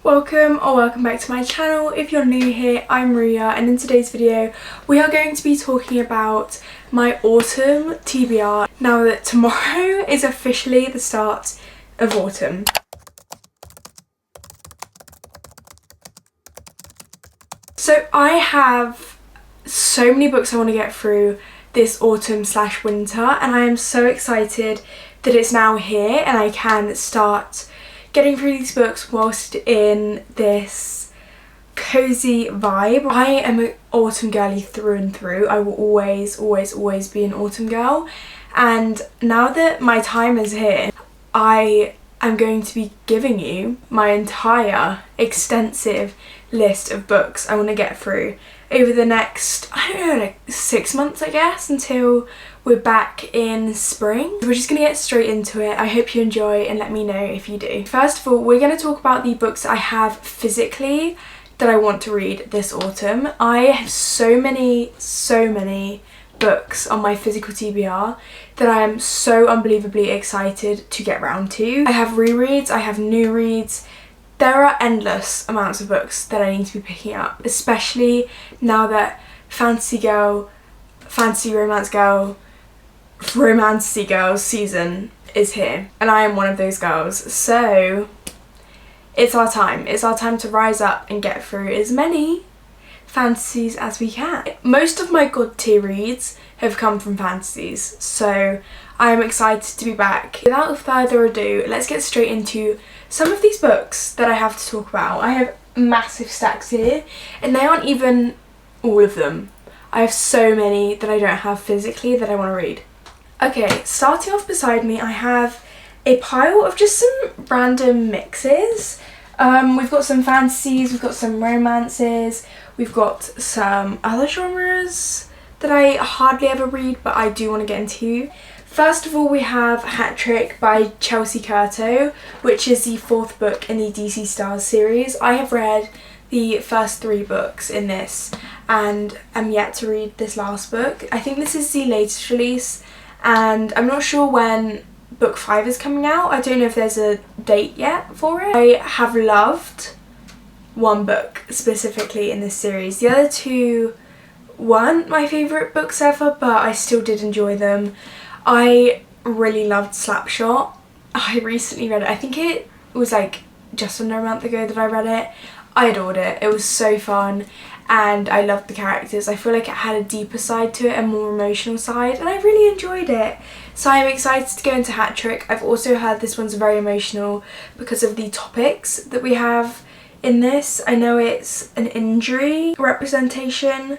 Welcome or welcome back to my channel. If you're new here, I'm Ria, and in today's video we are going to be talking about my autumn TBR now that tomorrow is officially the start of autumn. So I have so many books I want to get through this autumn / winter, and I am so excited that it's now here and I can start getting through these books whilst in this cozy vibe. I am an autumn girly through and through. I will always be an autumn girl, and now that my time is here, I am going to be giving you my entire extensive list of books I want to get through over the next, I don't know, like 6 months I guess, until we're back in spring. We're just gonna get straight into it. I hope you enjoy and let me know if you do. First of all, we're gonna talk about the books I have physically that I want to read this autumn. I have so many books on my physical TBR that I am so unbelievably excited to get round to. I have rereads, I have new reads. There are endless amounts of books that I need to be picking up, especially now that fantasy romance girls season is here, and I am one of those girls. So it's our time. It's our time to rise up and get through as many fantasies as we can. Most of my god tier reads have come from fantasies, so I am excited to be back. Without further ado, let's get straight into some of these books that I have to talk about. I have massive stacks here, and they aren't even all of them. I have so many that I don't have physically that I want to read. Okay, starting off beside me, I have a pile of just some random mixes. We've got some fantasies, we've got some romances, we've got some other genres that I hardly ever read but I do want to get into. First of all, we have Hat Trick by Chelsea Curto, which is the 4th book in the DC Stars series. I have read the first 3 books in this and I'm yet to read this last book. I think this is the latest release and I'm not sure when book 5 is coming out. I don't know if there's a date yet for it. I have loved one book specifically in this series. The other 2 weren't my favourite books ever, but I still did enjoy them. I really loved Slapshot. I recently read it. I think it was like just under a month ago that I read it. I adored it. It was so fun and I loved the characters. I feel like it had a deeper side to it, a more emotional side, and I really enjoyed it. So I'm excited to go into Hat Trick. I've also heard this one's very emotional because of the topics that we have in this. I know it's an injury representation,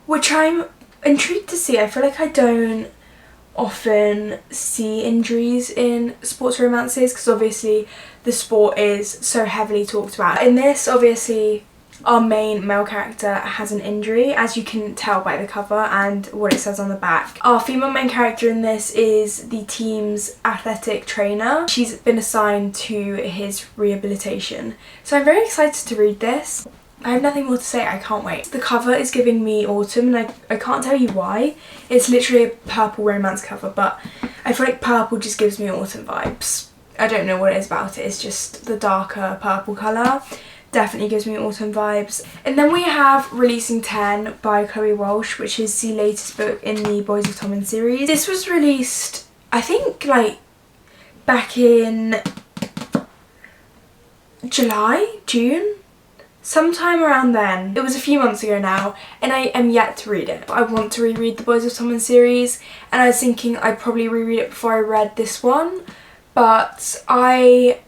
which I'm intrigued to see. I feel like I don't often see injuries in sports romances because obviously the sport is so heavily talked about. In this, obviously our main male character has an injury, as you can tell by the cover and what it says on the back. Our female main character in this is the team's athletic trainer. She's been assigned to his rehabilitation. So I'm very excited to read this. I have nothing more to say, I can't wait. The cover is giving me autumn and I can't tell you why. It's literally a purple romance cover, but I feel like purple just gives me autumn vibes. I don't know what it is about it, it's just the darker purple colour. Definitely gives me autumn vibes. And then we have Releasing 10 by Chloe Walsh, which is the latest book in the Boys of Tommen series. This was released, I think, like back in June? Sometime around then. It was a few months ago now and I am yet to read it. I want to reread the Boys of Tommen series and I was thinking I'd probably reread it before I read this one, but I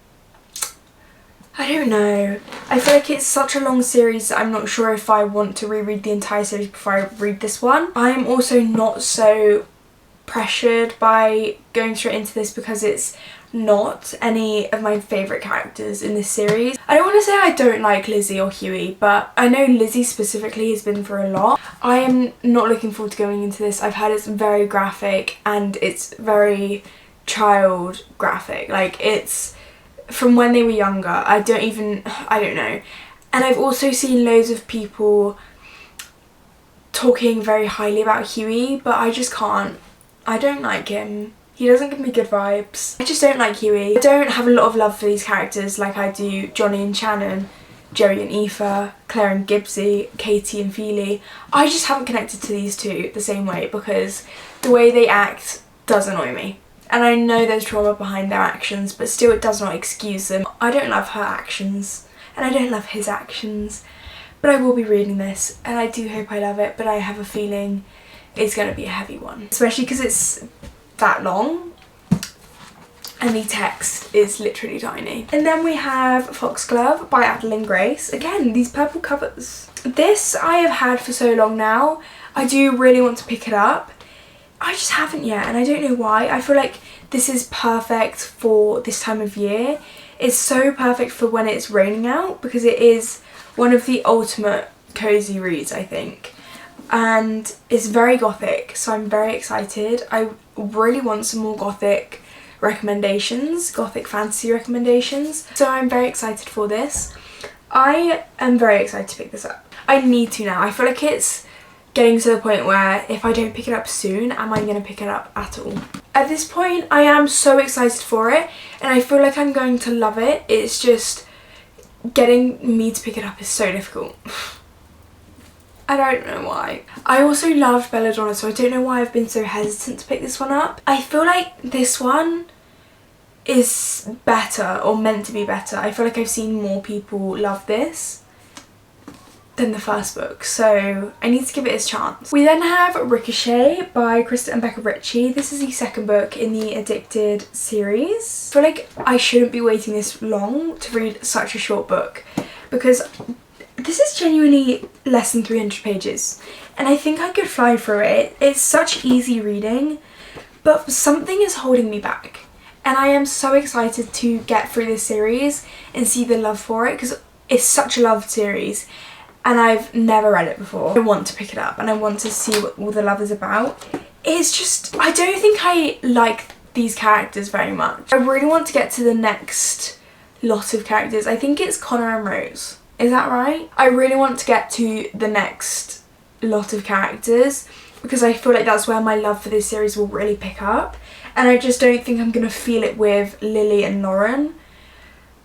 don't know. I feel like it's such a long series that I'm not sure if I want to reread the entire series before I read this one. I am also not so pressured by going straight into this because it's not any of my favourite characters in this series. I don't want to say I don't like Lizzie or Hughie, but I know Lizzie specifically has been through a lot. I am not looking forward to going into this. I've heard it's very graphic and it's very child graphic. Like, it's from when they were younger. I don't know. And I've also seen loads of people talking very highly about Hughie, but I just can't. I don't like him. He doesn't give me good vibes. I just don't like Huey. I don't have a lot of love for these characters like I do Johnny and Shannon, Joey and Aoife, Claire and Gibbsy, Katie and Feely. I just haven't connected to these two the same way because the way they act does annoy me. And I know there's trauma behind their actions, but still it does not excuse them. I don't love her actions, and I don't love his actions, but I will be reading this, and I do hope I love it, but I have a feeling it's going to be a heavy one. Especially because it's that long, and the text is literally tiny. And then we have Foxglove by Adeline Grace. Again, these purple covers. This I have had for so long now. I do really want to pick it up. I just haven't yet, and I don't know why. I feel like this is perfect for this time of year. It's so perfect for when it's raining out because it is one of the ultimate cozy reads, I think. And it's very gothic, so I'm very excited. I really want some more gothic recommendations, gothic fantasy recommendations. So I'm very excited for this. I am very excited to pick this up. I need to now. I feel like it's getting to the point where if I don't pick it up soon, am I going to pick it up at all? At this point, I am so excited for it, and I feel like I'm going to love it. It's just getting me to pick it up is so difficult. I don't know why. I also loved Belladonna, so I don't know why I've been so hesitant to pick this one up. I feel like this one is better, or meant to be better. I feel like I've seen more people love this than the first book, so I need to give it its chance. We then have Ricochet by Krista and Becca Ritchie. This is the second book in the Addicted series. I feel like I shouldn't be waiting this long to read such a short book because this is genuinely less than 300 pages and I think I could fly through it. It's such easy reading, but something is holding me back, and I am so excited to get through this series and see the love for it because it's such a loved series. And I've never read it before. I want to pick it up and I want to see what all the love is about. It's just, I don't think I like these characters very much. I really want to get to the next lot of characters. I think it's Connor and Rose. Is that right? I really want to get to the next lot of characters because I feel like that's where my love for this series will really pick up. And I just don't think I'm going to feel it with Lily and Lauren.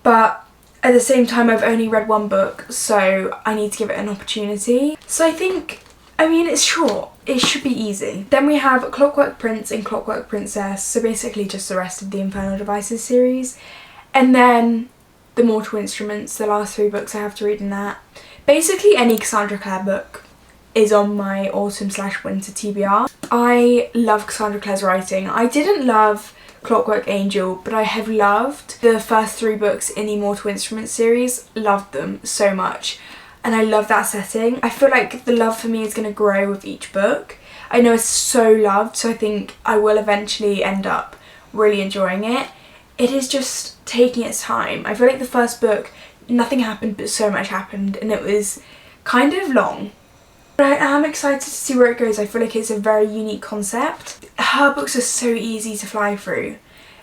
But at the same time, I've only read one book, so I need to give it an opportunity. So I think, I mean, it's short. It should be easy. Then we have Clockwork Prince and Clockwork Princess, so basically just the rest of the Infernal Devices series. And then The Mortal Instruments, the last 3 books I have to read in that. Basically any Cassandra Clare book is on my autumn/winter TBR. I love Cassandra Clare's writing. I didn't love Clockwork Angel, but I have loved the first 3 books in the Mortal Instruments series. Loved them so much, and I love that setting. I feel like the love for me is going to grow with each book. I know it's so loved, so I think I will eventually end up really enjoying it. It is just taking its time. I feel like the first book, nothing happened, but so much happened, and it was kind of long. But I am excited to see where it goes. I feel like it's a very unique concept. Her books are so easy to fly through,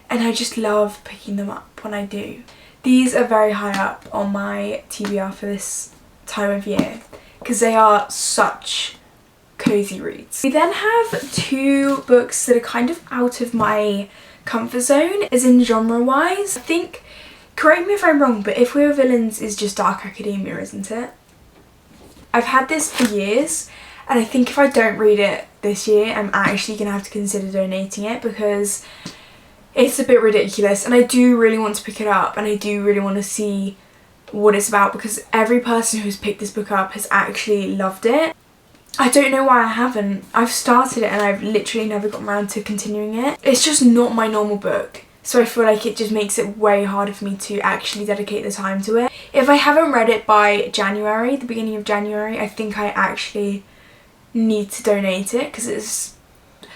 and I just love picking them up when I do. These are very high up on my TBR for this time of year because they are such cozy reads. We then have 2 books that are kind of out of my comfort zone, as in genre wise. I think, correct me if I'm wrong, but If We Were Villains is just Dark Academia, isn't it? I've had this for years, and I think if I don't read it this year, I'm actually going to have to consider donating it because it's a bit ridiculous, and I do really want to pick it up, and I do really want to see what it's about because every person who's picked this book up has actually loved it. I don't know why I haven't. I've started it and I've literally never gotten around to continuing it. It's just not my normal book. So I feel like it just makes it way harder for me to actually dedicate the time to it. If I haven't read it by January, the beginning of January, I think I actually need to donate it because it's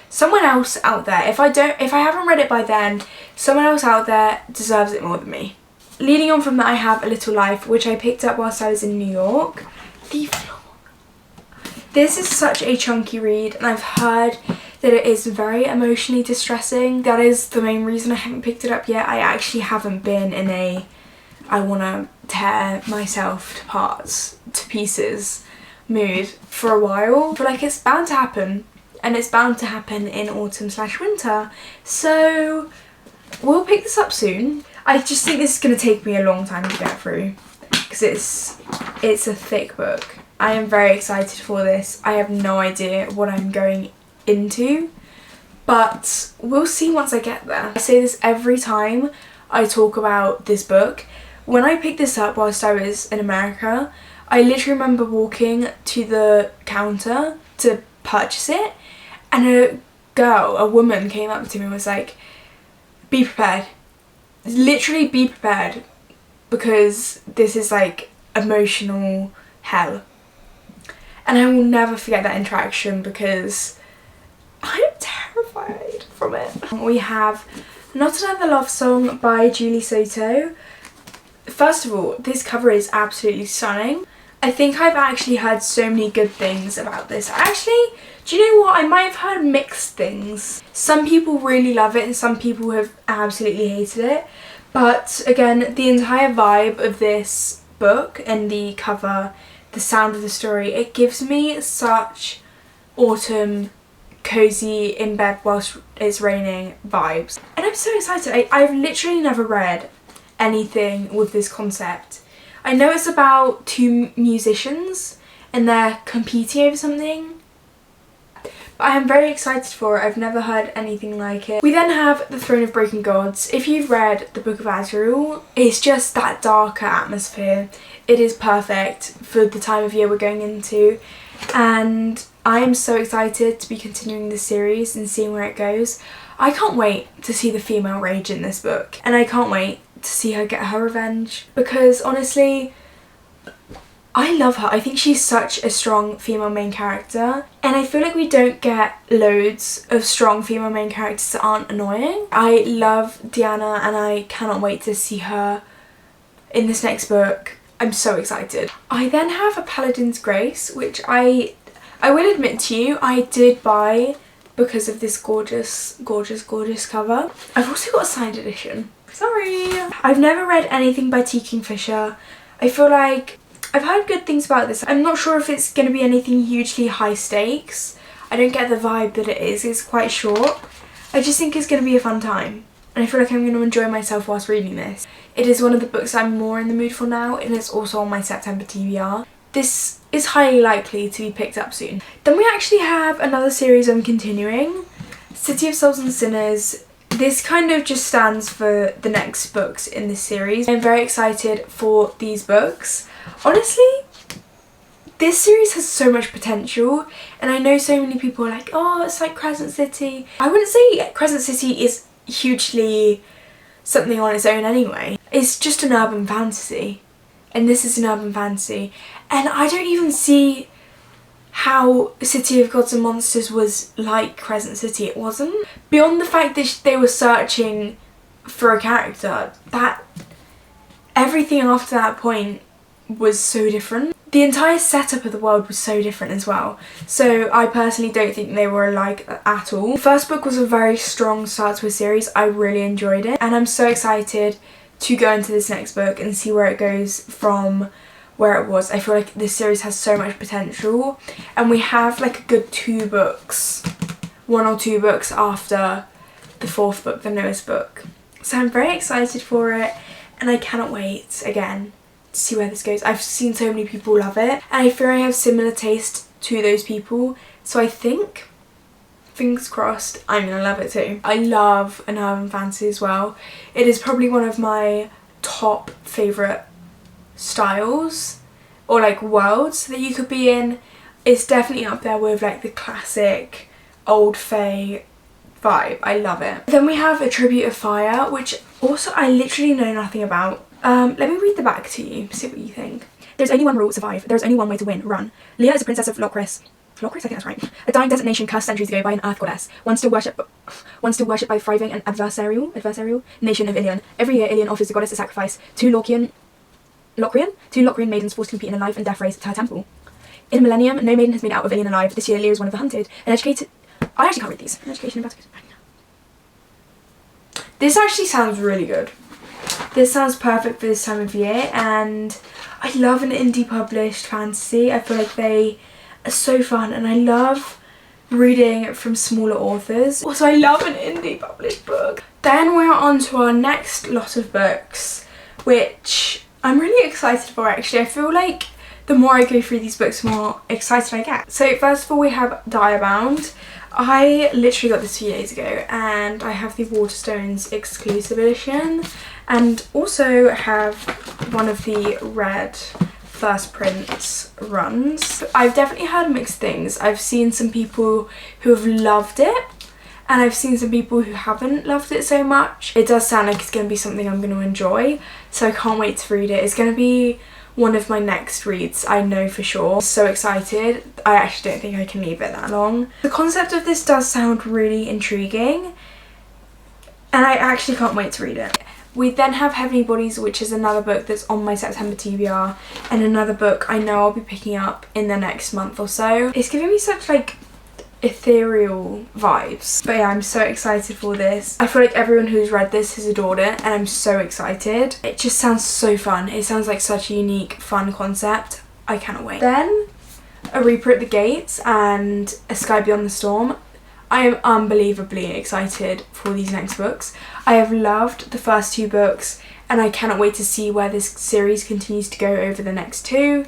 someone else out there. If I haven't read it by then, someone else out there deserves it more than me. Leading on from that, I have A Little Life, which I picked up whilst I was in New York. This is such a chunky read, and I've heard that it is very emotionally distressing. That is the main reason I haven't picked it up yet. I actually haven't been in a I want to tear myself to parts, to pieces mood for a while. I feel like it's bound to happen, and it's bound to happen in autumn/winter. So we'll pick this up soon. I just think this is going to take me a long time to get through because it's a thick book. I am very excited for this. I have no idea what I'm going into, but we'll see once I get there. I say this every time I talk about this book. When I picked this up whilst I was in America, I literally remember walking to the counter to purchase it, and a woman came up to me and was like, be prepared. Literally be prepared, because this is like emotional hell. And I will never forget that interaction because I'm terrified from it. We have Not Another Love Song by Julie Soto. First of all, this cover is absolutely stunning. I think I've actually heard so many good things about this. Actually, do you know what? I might have heard mixed things. Some people really love it and some people have absolutely hated it. But again, the entire vibe of this book and the cover, the sound of the story, it gives me such autumn, cozy, in bed whilst it's raining vibes. And I'm so excited. I've literally never read anything with this concept. I know it's about two musicians and they're competing over something, but I am very excited for it. I've never heard anything like it. We then have The Throne of Broken Gods. If you've read the Book of Azriel, it's just that darker atmosphere. It is perfect for the time of year we're going into, and I am so excited to be continuing this series and seeing where it goes. I can't wait to see the female rage in this book, and I can't wait to see her get her revenge, because honestly, I love her. I think she's such a strong female main character, and I feel like we don't get loads of strong female main characters that aren't annoying. I love Diana and I cannot wait to see her in this next book. I'm so excited. I then have A Paladin's Grace, which I will admit to you, I did buy because of this gorgeous, gorgeous, gorgeous cover. I've also got a signed edition. Sorry. I've never read anything by T. Kingfisher. I feel like I've heard good things about this. I'm not sure if it's going to be anything hugely high stakes. I don't get the vibe that it is. It's quite short. I just think it's going to be a fun time. And I feel like I'm going to enjoy myself whilst reading this. It is one of the books I'm more in the mood for now, and it's also on my September TBR. This is highly likely to be picked up soon. Then we actually have another series I'm continuing, City of Souls and Sinners. This kind of just stands for the next books in this series. I'm very excited for these books. Honestly, this series has so much potential, and I know so many people are like, oh, it's like Crescent City. I wouldn't say Crescent City is hugely something on its own anyway. It's just an urban fantasy, and this is an urban fantasy. And I don't even see how City of Gods and Monsters was like Crescent City. It wasn't. Beyond the fact that they were searching for a character, that everything after that point was so different. The entire setup of the world was so different as well. So I personally don't think they were alike at all. The first book was a very strong start to a series. I really enjoyed it, and I'm so excited to go into this next book and see where it goes from where it was. I feel like this series has so much potential, and we have like a good one or two books after the fourth book, the newest book. So I'm very excited for it, and I cannot wait again to see where this goes. I've seen so many people love it, and I fear I have similar taste to those people, so I think, fingers crossed, I'm gonna love it too. I love an urban fantasy as well. It is probably one of my top favourite styles or like worlds that you could be in. It's definitely up there with like the classic old fae vibe. I love it. Then we have A Tribute of Fire, which also I literally know nothing about. Let me read the back to you, see what you think. There's only one rule: survive. There's only one way to win: run. Leah is a princess of Lokris. Lokris, I think that's right. A dying desert nation cursed centuries ago by an earth goddess. One still worshipped by thriving and adversarial nation of Ilion. Every year, Ilion offers the goddess a sacrifice. Two Locrian maidens forced to compete in a life and death race to her temple. In a millennium, no maiden has made out of Ilion alive. This year, Leah is one of the hunted. An educated... I actually can't read these. An education in battle. This actually sounds really good. This sounds perfect for this time of year, and I love an indie published fantasy. I feel like they are so fun, and I love reading from smaller authors. Also, I love an indie published book. Then we're on to our next lot of books, which I'm really excited for actually. I feel like the more I go through these books, the more excited I get. So first of all, we have Diabound. I literally got this a few days ago, and I have the Waterstones exclusive edition, and also have one of the red First Prints runs. I've definitely heard mixed things. I've seen some people who have loved it, and I've seen some people who haven't loved it so much. It does sound like it's going to be something I'm going to enjoy, so I can't wait to read it. It's going to be one of my next reads, I know for sure. So excited. I actually don't think I can leave it that long. The concept of this does sound really intriguing, and I actually can't wait to read it. We then have Heavenly Bodies, which is another book that's on my September TBR, and another book I know I'll be picking up in the next month or so. It's giving me such like ethereal vibes. But yeah, I'm so excited for this. I feel like everyone who's read this has adored it, and I'm so excited. It just sounds so fun. It sounds like such a unique, fun concept. I cannot wait. Then A Reaper at the Gates and A Sky Beyond the Storm. I am unbelievably excited for these next books. I have loved the first two books, and I cannot wait to see where this series continues to go over the next two.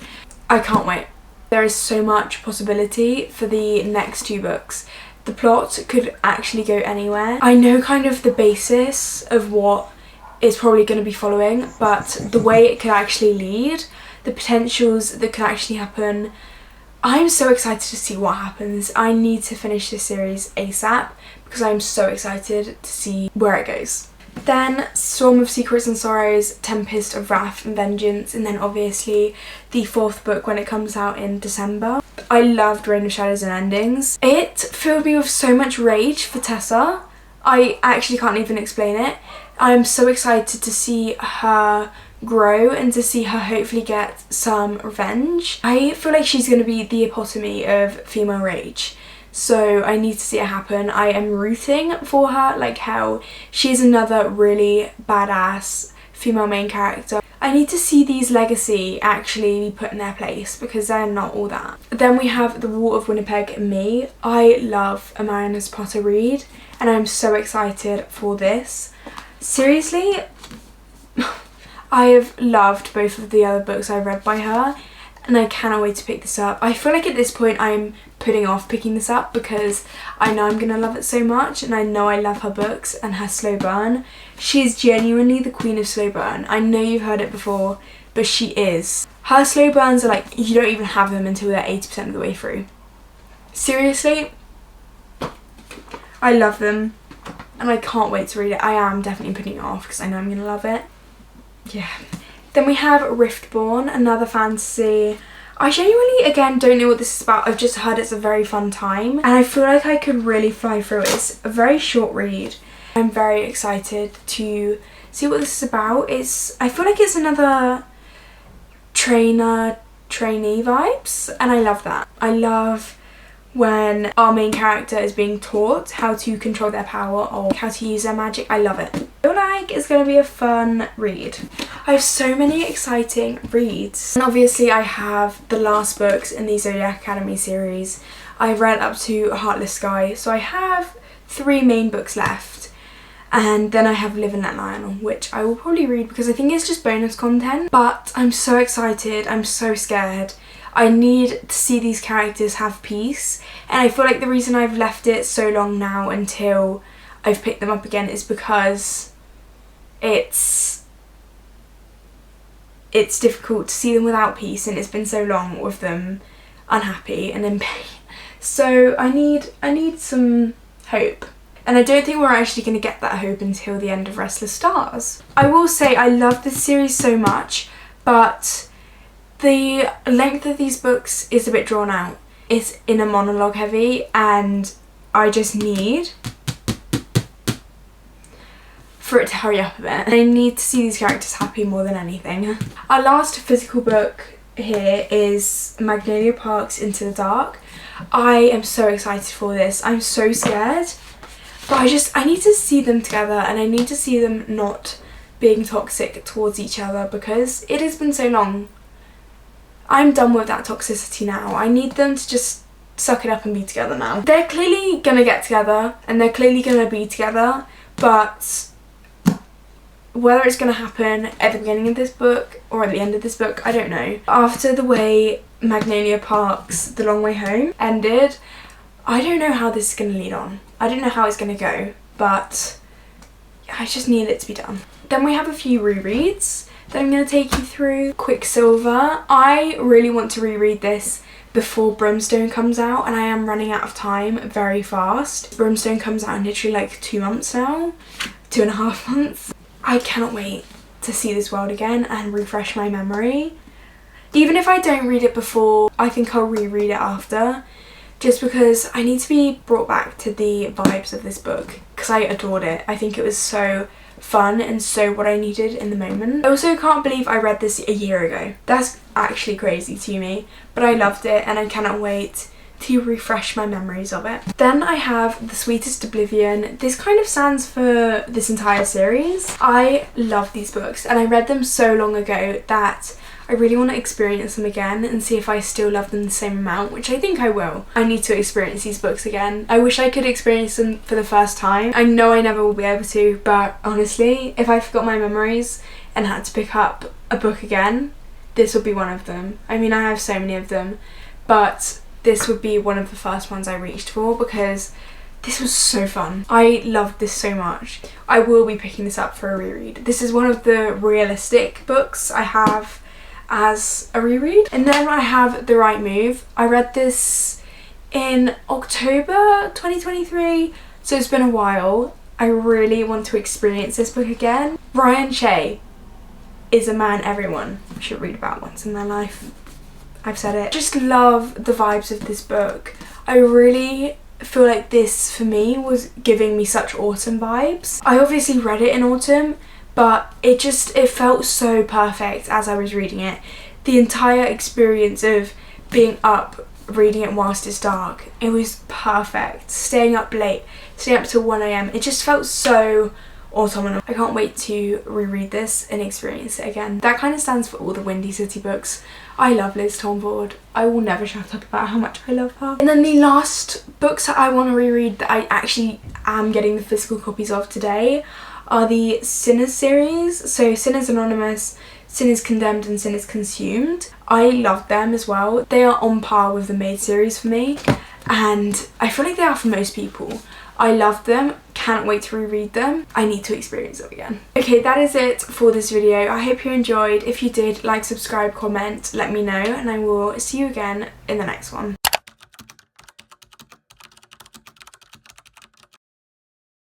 I can't wait. There is so much possibility for the next two books. The plot could actually go anywhere. I know kind of the basis of what it's probably going to be following, but the way it could actually lead, the potentials that could actually happen, I'm so excited to see what happens. I need to finish this series ASAP because I'm so excited to see where it goes. Then Storm of Secrets and Sorrows, Tempest of Wrath and Vengeance, and then obviously the fourth book when it comes out in December. I loved Reign of Shadows and Endings. It filled me with so much rage for Tessa. I actually can't even explain it. I'm so excited to see her grow and to see her hopefully get some revenge. I feel like she's going to be the epitome of female rage. So I need to see it happen. I am rooting for her like hell. She's another really badass female main character. I need to see these legacy actually be put in their place because they're not all that. Then we have The Wall of Winnipeg and Me. I love a Marianne Potter read, and I'm so excited for this. Seriously, I have loved both of the other books I read by her, and I cannot wait to pick this up. I feel like at this point I'm putting off picking this up because I know I'm gonna love it so much, and I know I love her books and her slow burn. She's genuinely the queen of slow burn. I know you've heard it before, but she is. Her slow burns are like, you don't even have them until they're 80% of the way through. Seriously, I love them, and I can't wait to read it. I am definitely putting it off because I know I'm gonna love it. Yeah. Then we have Riftborn, another fantasy. I genuinely, again, don't know what this is about. I've just heard it's a very fun time, and I feel like I could really fly through it. It's a very short read. I'm very excited to see what this is about. I feel like it's another trainee vibes, and I love that. I love when our main character is being taught how to control their power or how to use their magic. I love it. I feel like it's going to be a fun read. I have so many exciting reads. And obviously I have the last books in the Zodiac Academy series. I've read up to Heartless Sky, so I have 3 main books left. And then I have Live and Let Lionel, which I will probably read because I think it's just bonus content. But I'm so excited, I'm so scared. I need to see these characters have peace, and I feel like the reason I've left it so long now until I've picked them up again is because it's difficult to see them without peace, and it's been so long with them unhappy and in pain. So I need some hope. And I don't think we're actually going to get that hope until the end of Restless Stars. I will say I love this series so much, but the length of these books is a bit drawn out. It's inner monologue heavy, and I just need for it to hurry up a bit. I need to see these characters happy more than anything. Our last physical book here is Magnolia Park's Into the Dark. I am so excited for this. I'm so scared, but I need to see them together, and I need to see them not being toxic towards each other because it has been so long. I'm done with that toxicity now. I need them to just suck it up and be together now. They're clearly gonna get together and they're clearly gonna be together, but whether it's gonna happen at the beginning of this book or at the end of this book, I don't know. After the way Magnolia Park's The Long Way Home ended, I don't know how this is gonna lead on. I don't know how it's gonna go, but I just need it to be done. Then we have a few rereads that I'm going to take you through. Quicksilver. I really want to reread this before Brimstone comes out, and I am running out of time very fast. Brimstone comes out in literally like 2 months now, 2.5 months. I cannot wait to see this world again and refresh my memory. Even if I don't read it before, I think I'll reread it after, just because I need to be brought back to the vibes of this book, because I adored it. I think it was so fun and so what I needed in the moment. I also can't believe I read this a year ago. That's actually crazy to me, but I loved it and I cannot wait to refresh my memories of it. Then I have The Sweetest Oblivion. This kind of stands for this entire series. I love these books and I read them so long ago that I really want to experience them again and see if I still love them the same amount, which I think I will. I need to experience these books again. I wish I could experience them for the first time. I know I never will be able to, but honestly, if I forgot my memories and had to pick up a book again, this would be one of them. I mean, I have so many of them, but this would be one of the first ones I reached for because this was so fun. I loved this so much. I will be picking this up for a reread. This is one of the realistic books I have as a reread. And then I have The Right Move. I read this in October 2023, so it's been a while. I really want to experience this book again. Ryan Shea is a man everyone should read about once in their life. I've said it. Just love the vibes of this book. I really feel like this for me was giving me such autumn vibes. I obviously read it in autumn, but it felt so perfect as I was reading it. The entire experience of being up, reading it whilst it's dark, it was perfect. Staying up late, staying up till 1 AM, it just felt so autumnal. I can't wait to reread this and experience it again. That kind of stands for all the Windy City books. I love Liz Tomford. I will never shut up about how much I love her. And then the last books that I want to reread that I actually am getting the physical copies of today are the Sinners series. So Sinners Anonymous, Sinners Condemned and Sinners Consumed. I love them as well. They are on par with the Maid series for me, and I feel like they are for most people. I love them, can't wait to reread them. I need to experience them again. Okay, that is it for this video. I hope you enjoyed. If you did, like, subscribe, comment, let me know, and I will see you again in the next one.